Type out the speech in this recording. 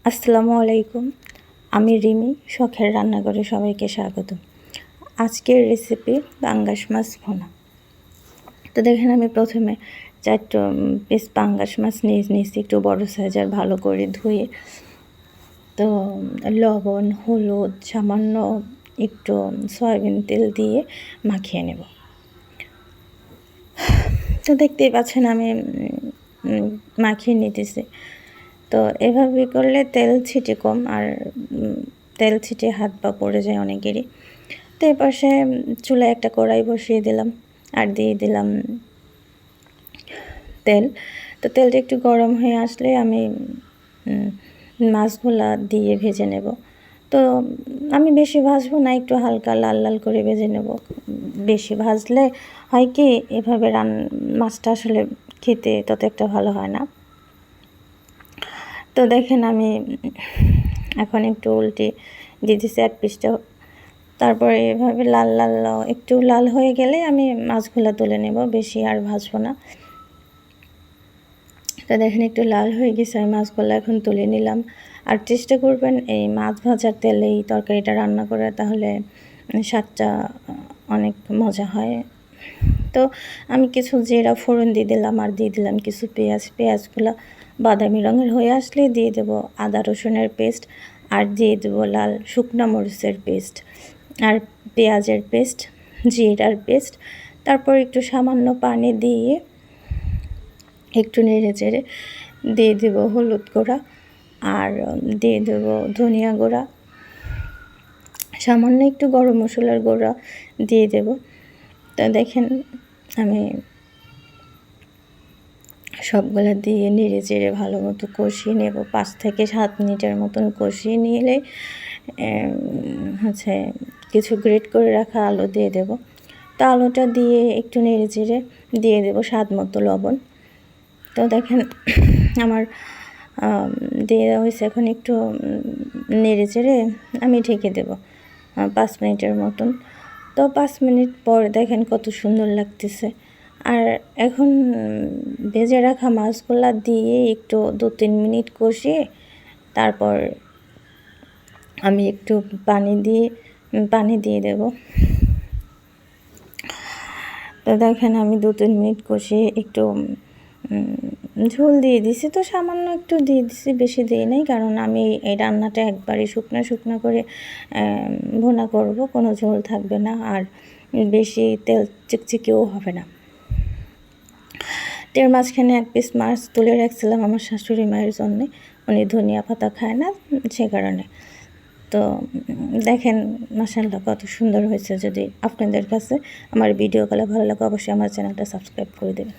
আসসালামু আলাইকুম। আমি রিমি, শখের রান্নাঘরে সবাইকে স্বাগত। আজকের রেসিপি পাঙ্গাস মাছ ভুনা। তো দেখেন আমি প্রথমে 4 পিস পাঙ্গাস মাছ নিয়েছি, একটু বড় সাইজের, ভালো করে ধুয়ে। তো লবণ, হলুদ, সামান্য একটু সয়াবিন তেল দিয়ে মাখিয়ে নেব। তো দেখতেই পাচ্ছেন আমি মাখিয়ে নিতেছি। তো এভাবে করলে তেল ছিটে কম, আর তেল ছিটে হাত পা পড়ে যায় অনেকেরই। তো এপাশে চুলায় একটা কড়াই বসিয়ে দিলাম আর দিয়ে দিলাম তেল। তো তেলটা একটু গরম হয়ে আসলে আমি মাছগুলা দিয়ে ভেজে নেব। তো আমি বেশি ভাজবো না, একটু হালকা লাল লাল করে ভেজে নেব। বেশি ভাজলে হয় কি, এভাবে মাছটা আসলে খেতে তত একটা ভালো হয় না। তো দেখেন আমি এখন একটু উল্টে দিয়ে দিচ্ছি এক পিসটা। তারপরে এভাবে লাল লাল একটু লাল হয়ে গেলে আমি মাছগুলো তুলে নেব, বেশি আর ভাজবো না। তো দেখেন একটু লাল হয়ে গেছে, আমি মাছগুলো এখন তুলে নিলাম। আর চেষ্টা করবেন এই মাছ ভাজার তেলে এই তরকারিটা রান্না করে, তাহলে স্বাদটা অনেক মজা হয়। তো আমি কিছু জিরা ফোড়ন দিয়ে দিলাম, আর দিয়ে দিলাম কিছু পেঁয়াজগুলো বাদামি রঙের হয়ে আসলে দিয়ে দেবো আদা রসুনের পেস্ট, আর দিয়ে দেবো লাল শুকনো মরিচের পেস্ট, আর পেঁয়াজের পেস্ট, জিরার পেস্ট। তারপর একটু সামান্য পানি দিয়ে একটু নেড়ে চেড়ে দিয়ে দেবো হলুদ গুঁড়া, আর দিয়ে দেবো ধনিয়া গুঁড়া, সামান্য একটু গরম মশলার গুঁড়া দিয়ে দেব। তো দেখেন আমি সবগুলো দিয়ে নেড়ে চেড়ে ভালো মতো কষিয়ে নেব। 5 থেকে 7 মিনিটের মতন কষিয়ে নিলে কিছু গ্রেট করে রাখা আলু দিয়ে দেব। তো আলুটা দিয়ে একটু নেড়ে চেড়ে দিয়ে দেব স্বাদ মতো লবণ। তো দেখেন আমার দিয়ে দেওয়া হয়েছে, এখন একটু নেড়ে চেড়ে আমি ঢেকে দেব 5 মিনিটের মতন। তো 5 মিনিট পর দেখেন কত সুন্দর লাগতেছে। আর এখন ভেজে রাখা মাছগুলা দিয়ে একটু 2-3 মিনিট কষিয়ে তারপর আমি একটু পানি দিয়ে দেব। তো দেখেন আমি 2-3 মিনিট কষিয়ে একটু ঝোল দিয়ে দিছি। তো সামান্য একটু দিয়ে দিছি, বেশি দিই নাই, কারণ আমি এই রান্নাটা একবারে শুকনো করে ভুনা করব, কোনো ঝোল থাকবে না, আর বেশি তেল চিকচিকেও হবে না। এর মাঝখানে 1 পিস মাছ তুলে রাখছিলাম আমার শাশুড়ি মায়ের জন্যে, উনি ধনিয়া পাতা খায় না, সে কারণে। তো দেখেন মাশাআল্লাহ কত সুন্দর হয়েছে। যদি আপনাদের কাছে আমার ভিডিওগুলো ভালো লাগে, অবশ্যই আমার চ্যানেলটা সাবস্ক্রাইব করে দেবেন।